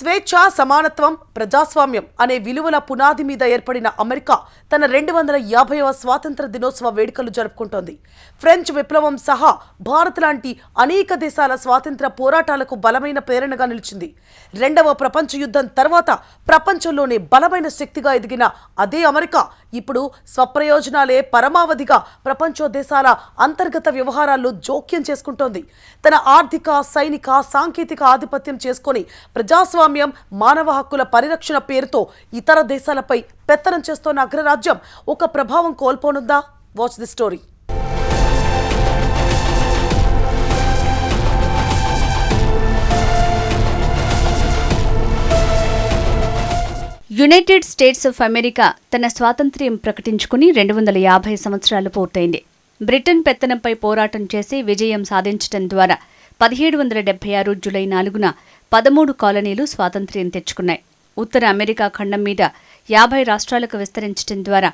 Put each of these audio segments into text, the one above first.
స్వేచ్ఛ, సమానత్వం, ప్రజాస్వామ్యం అనే విలువల పునాది మీద ఏర్పడిన అమెరికా తన 250వ స్వాతంత్ర దినోత్సవ వేడుకలు జరుపుకుంటోంది. ఫ్రెంచ్ విప్లవం సహా భారత్ లాంటి అనేక దేశాల స్వాతంత్ర పోరాటాలకు బలమైన ప్రేరణగా నిలిచింది. రెండవ ప్రపంచ యుద్ధం తర్వాత ప్రపంచంలోనే బలమైన శక్తిగా ఎదిగిన అదే అమెరికా ఇప్పుడు స్వప్రయోజనాలే పరమావధిగా ప్రపంచ దేశాల అంతర్గత వ్యవహారాల్లో జోక్యం చేసుకుంటోంది. తన ఆర్థిక, సైనిక, సాంకేతిక ఆధిపత్యం చేసుకొని ప్రజాస్వామ్యం, మానవ హక్కుల పరిరక్షణ పేరుతో ఇతర దేశాలపై పెత్తనం చేస్తోన్న అగ్రరాజ్యం ఒక ప్రభావం కోల్పోనుందా? Watch the story. United States of America తన స్వాతంత్ర్యం ప్రకటించుకుని 250 సంవత్సరాలు పూర్తయింది. బ్రిటన్ పెత్తనంపై పోరాటం చేసి విజయం సాధించడం ద్వారా 1776 జూలై 4న 13 కాలనీలు స్వాతంత్ర్యం తెచ్చుకున్నాయి. ఉత్తర అమెరికా ఖండం మీద 50 రాష్ట్రాలకు విస్తరించడం ద్వారా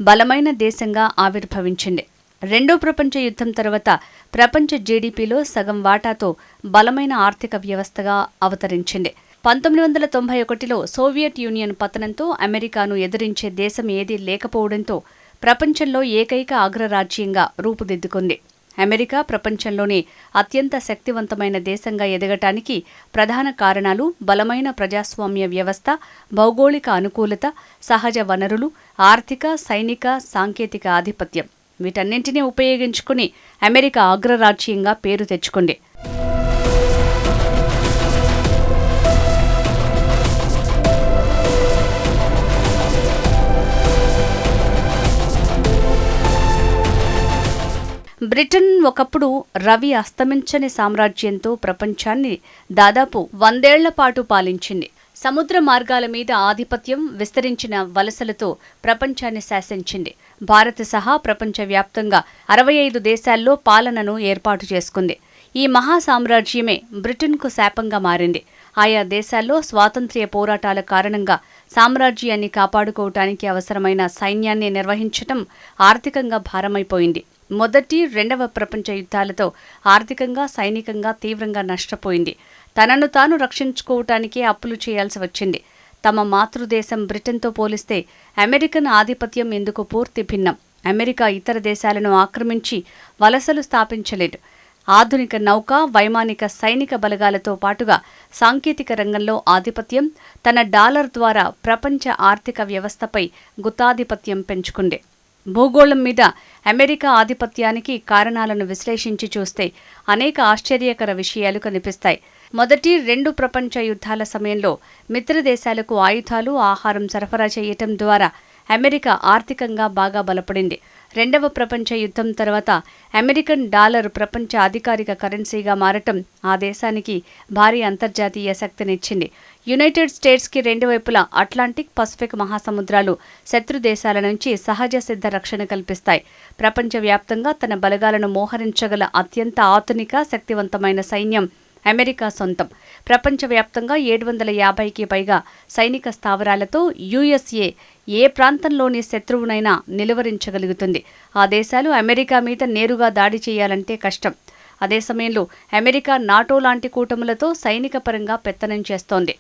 బలమైన దేశంగా ఆవిర్భవించింది. రెండో ప్రపంచ యుద్ధం తర్వాత ప్రపంచ జీడీపీలో సగం వాటాతో బలమైన ఆర్థిక వ్యవస్థగా అవతరించింది. 1991లో సోవియట్ యూనియన్ పతనంతో అమెరికాను ఎదిరించే దేశం ఏదీ లేకపోవడంతో ప్రపంచంలో ఏకైక అగ్రరాజ్యంగా రూపుదిద్దుకుంది. అమెరికా ప్రపంచంలోనే అత్యంత శక్తివంతమైన దేశంగా ఎదగటానికి ప్రధాన కారణాలు బలమైన ప్రజాస్వామ్య వ్యవస్థ, భౌగోళిక అనుకూలత, సహజ వనరులు, ఆర్థిక, సైనిక, సాంకేతిక ఆధిపత్యం. వీటన్నింటినీ ఉపయోగించుకుని అమెరికా అగ్రరాజ్యంగా పేరు తెచ్చుకుంది. బ్రిటన్ ఒకప్పుడు రవి అస్తమించని సామ్రాజ్యంతో ప్రపంచాన్ని దాదాపు 100 ఏళ్ల పాటు పాలించింది. సముద్ర మార్గాల మీద ఆధిపత్యం, విస్తరించిన వలసలతో ప్రపంచాన్ని శాసించింది. భారత్ సహా ప్రపంచవ్యాప్తంగా 65 దేశాల్లో పాలనను ఏర్పాటు చేసుకుంది. ఈ మహా సామ్రాజ్యమే బ్రిటన్కు శాపంగా మారింది. ఆయా దేశాల్లో స్వాతంత్ర్య పోరాటాల కారణంగా సామ్రాజ్యాన్ని కాపాడుకోవటానికి అవసరమైన సైన్యాన్ని నిర్వహించటం ఆర్థికంగా భారమైపోయింది. మొదటి, రెండవ ప్రపంచ యుద్ధాలతో ఆర్థికంగా, సైనికంగా తీవ్రంగా నష్టపోయింది. తనను తాను రక్షించుకోవటానికే అప్పులు చేయాల్సి వచ్చింది. తమ మాతృదేశం బ్రిటన్తో పోలిస్తే అమెరికన్ ఆధిపత్యం ఎందుకు పూర్తి భిన్నం. అమెరికా ఇతర దేశాలను ఆక్రమించి వలసలు స్థాపించలేదు. ఆధునిక నౌక, వైమానిక, సైనిక బలగాలతో పాటుగా సాంకేతిక రంగంలో ఆధిపత్యం, తన డాలర్ ద్వారా ప్రపంచ ఆర్థిక వ్యవస్థపై గుత్తాధిపత్యం పెంచుకుంది. భూగోళం మీద అమెరికా ఆధిపత్యానికి కారణాలను విశ్లేషించి చూస్తే అనేక ఆశ్చర్యకర విషయాలు కనిపిస్తాయి. మొదటి, 2 ప్రపంచ యుద్ధాల సమయంలో మిత్రదేశాలకు ఆయుధాలు, ఆహారం సరఫరా చేయటం ద్వారా అమెరికా ఆర్థికంగా బాగా బలపడింది. రెండవ ప్రపంచ యుద్ధం తర్వాత అమెరికన్ డాలర్ ప్రపంచ అధికారిక కరెన్సీగా మారటం ఆ దేశానికి భారీ అంతర్జాతీయ శక్తినిచ్చింది. యునైటెడ్ స్టేట్స్కి 2 వైపులా అట్లాంటిక్, పసిఫిక్ మహాసముద్రాలు శత్రు దేశాల నుంచి సహజ సిద్ధ రక్షణ కల్పిస్తాయి. ప్రపంచవ్యాప్తంగా తన బలగాలను మోహరించగల అత్యంత ఆధునిక, శక్తివంతమైన సైన్యం అమెరికా సొంతం. ప్రపంచవ్యాప్తంగా 750కి పైగా సైనిక స్థావరాలతో యుఎస్ఏ ఏ ప్రాంతంలోని శత్రువునైనా నిలువరించగలుగుతుంది. ఆ దేశాలు అమెరికా మీద నేరుగా దాడి చేయాలంటే కష్టం. అదే సమయంలో అమెరికా నాటో లాంటి కూటములతో సైనిక పరంగా పెత్తనం చేస్తోంది.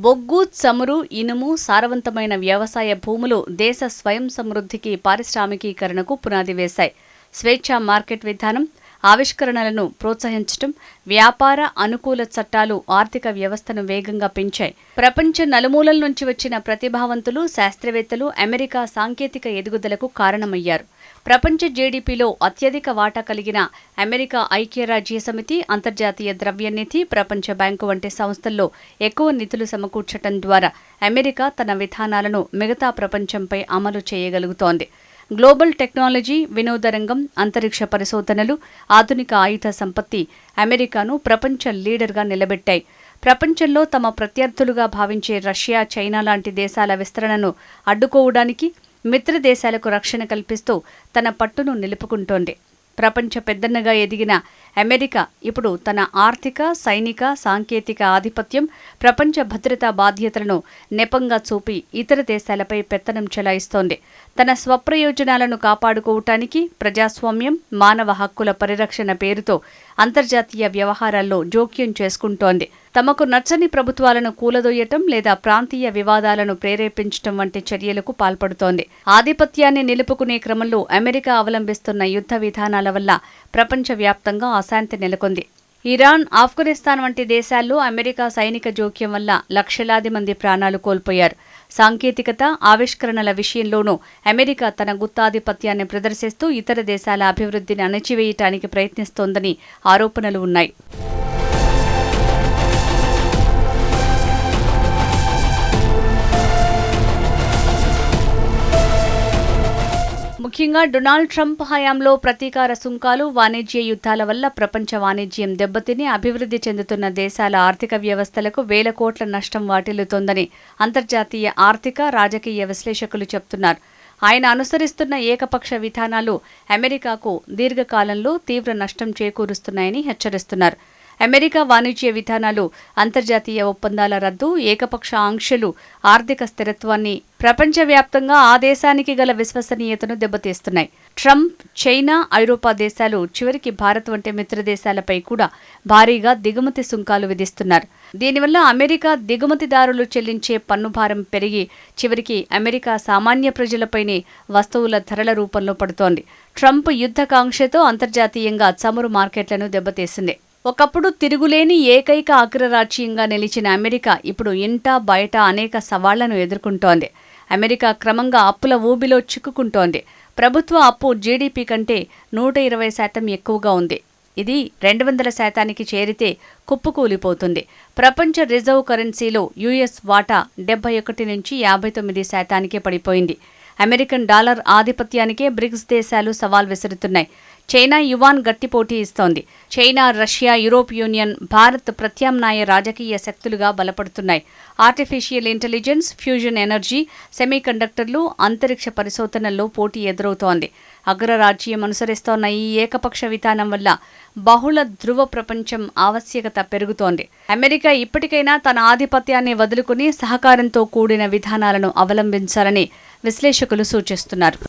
బొగ్గు, చమురు, ఇనుము, సారవంతమైన వ్యవసాయ భూములు దేశ స్వయం సమృద్ధికి, పారిశ్రామికీకరణకు పునాది వేశాయి. స్వేచ్ఛా మార్కెట్ విధానం, ఆవిష్కరణలను ప్రోత్సహించటం, వ్యాపార అనుకూల చట్టాలు ఆర్థిక వ్యవస్థను వేగంగా పెంచాయి. ప్రపంచ నలుమూలల నుంచి వచ్చిన ప్రతిభావంతులు, శాస్త్రవేత్తలు అమెరికా సాంకేతిక ఎదుగుదలకు కారణమయ్యారు. ప్రపంచ జీడీపీలో అత్యధిక వాటా కలిగిన అమెరికా ఐక్యరాజ్య సమితి, అంతర్జాతీయ ద్రవ్యనిధి, ప్రపంచ బ్యాంకు వంటి సంస్థల్లో ఎక్కువ నిధులు సమకూర్చటం ద్వారా అమెరికా తన విధానాలను మిగతా ప్రపంచంపై అమలు చేయగలుగుతోంది. గ్లోబల్ టెక్నాలజీ, వినోద రంగం, అంతరిక్ష పరిశోధనలు, ఆధునిక ఆయుధ సంపత్తి అమెరికాను ప్రపంచ లీడర్గా నిలబెట్టాయి. ప్రపంచంలో తమ ప్రత్యర్థులుగా భావించే రష్యా, చైనా లాంటి దేశాల విస్తరణను అడ్డుకోవడానికి మిత్ర దేశాలకు రక్షణ కల్పిస్తూ తన పట్టును నిలుపుకుంటోంది. ప్రపంచ పెద్దన్నగా ఎదిగిన అమెరికా ఇప్పుడు తన ఆర్థిక, సైనిక, సాంకేతిక ఆధిపత్యం, ప్రపంచ భద్రతా బాధ్యతలను నెపంగా చూపి ఇతర దేశాలపై పెత్తనం చెలాయిస్తోంది. తన స్వప్రయోజనాలను కాపాడుకోవటానికి ప్రజాస్వామ్యం, మానవ హక్కుల పరిరక్షణ పేరుతో అంతర్జాతీయ వ్యవహారాల్లో జోక్యం చేసుకుంటోంది. తమకు నచ్చని ప్రభుత్వాలను కూలదొయ్యటం లేదా ప్రాంతీయ వివాదాలను ప్రేరేపించటం వంటి చర్యలకు పాల్పడుతోంది. ఆధిపత్యాన్ని నిలుపుకునే క్రమంలో అమెరికా అవలంబిస్తున్న యుద్ధ విధానాల వల్ల ప్రపంచవ్యాప్తంగా అశాంతి నెలకొంది. ఇరాన్, ఆఫ్ఘనిస్తాన్ వంటి దేశాల్లో అమెరికా సైనిక జోక్యం వల్ల లక్షలాది మంది ప్రాణాలు కోల్పోయారు. సాంకేతికత, ఆవిష్కరణల విషయంలోనూ అమెరికా తన గుత్తాధిపత్యాన్ని ప్రదర్శిస్తూ ఇతర దేశాల అభివృద్ధిని అణచివేయటానికి ప్రయత్నిస్తోందని ఆరోపణలు ఉన్నాయి. ముఖ్యంగా డొనాల్డ్ ట్రంప్ హయాంలో ప్రతీకార సుంకాలు, వాణిజ్య యుద్ధాల వల్ల ప్రపంచ వాణిజ్యం దెబ్బతిని అభివృద్ధి చెందుతున్న దేశాల ఆర్థిక వ్యవస్థలకు వేల కోట్ల నష్టం వాటిల్లుతోందని అంతర్జాతీయ ఆర్థిక, రాజకీయ విశ్లేషకులు చెబుతున్నారు. ఆయన అనుసరిస్తున్న ఏకపక్ష విధానాలు అమెరికాకు దీర్ఘకాలంలో తీవ్ర నష్టం చేకూరుస్తున్నాయని హెచ్చరిస్తున్నారు. అమెరికా వాణిజ్య విధానాలు, అంతర్జాతీయ ఒప్పందాల రద్దు, ఏకపక్ష ఆంక్షలు ఆర్థిక స్థిరత్వాన్ని, ప్రపంచవ్యాప్తంగా ఆ దేశానికి గల విశ్వసనీయతను దెబ్బతీస్తున్నాయి. ట్రంప్, చైనా, ఐరోపా దేశాలు చివరికి భారత్ వంటి మిత్రదేశాలపై కూడా భారీగా దిగుమతి సుంకాలు విధిస్తున్నారు. దీనివల్ల అమెరికా దిగుమతిదారులు చెల్లించే పన్నుభారం పెరిగి చివరికి అమెరికా సామాన్య ప్రజలపైనే వస్తువుల ధరల రూపంలో పడుతోంది. ట్రంప్ యుద్ధకాంక్షతో అంతర్జాతీయంగా చమురు మార్కెట్లను దెబ్బతీసింది. ఒకప్పుడు తిరుగులేని ఏకైక అగ్రరాజ్యంగా నిలిచిన అమెరికా ఇప్పుడు ఇంటా బయట అనేక సవాళ్లను ఎదుర్కొంటోంది. అమెరికా క్రమంగా అప్పుల ఊబిలో చిక్కుకుంటోంది. ప్రభుత్వ అప్పు జీడీపీ కంటే 120% ఎక్కువగా ఉంది. ఇది 200% చేరితే కుప్పకూలిపోతుంది. ప్రపంచ రిజర్వ్ కరెన్సీలో యుఎస్ వాటా 71 నుంచి 59%కే పడిపోయింది. అమెరికన్ డాలర్ ఆధిపత్యానికే బ్రిక్స్ దేశాలు సవాల్ విసురుతున్నాయి. చైనా యువాన్ గట్టి పోటీ ఇస్తోంది. China, Russia, Europe union, Bharat ప్రత్యామ్నాయ రాజకీయ శక్తులుగా బలపడుతున్నాయి. ఆర్టిఫిషియల్ ఇంటెలిజెన్స్, ఫ్యూజన్ ఎనర్జీ, సెమీకండక్టర్లు, అంతరిక్ష పరిశోధనల్లో పోటీ ఎదురవుతోంది. అగ్రరాజ్యం అనుసరిస్తోన్న ఈ ఏకపక్ష విధానం వల్ల బహుళ ధృవ ప్రపంచం ఆవశ్యకత పెరుగుతోంది. అమెరికా ఇప్పటికైనా తన ఆధిపత్యాన్ని వదులుకుని సహకారంతో కూడిన విధానాలను అవలంబించాలని విశ్లేషకులు సూచిస్తున్నారు.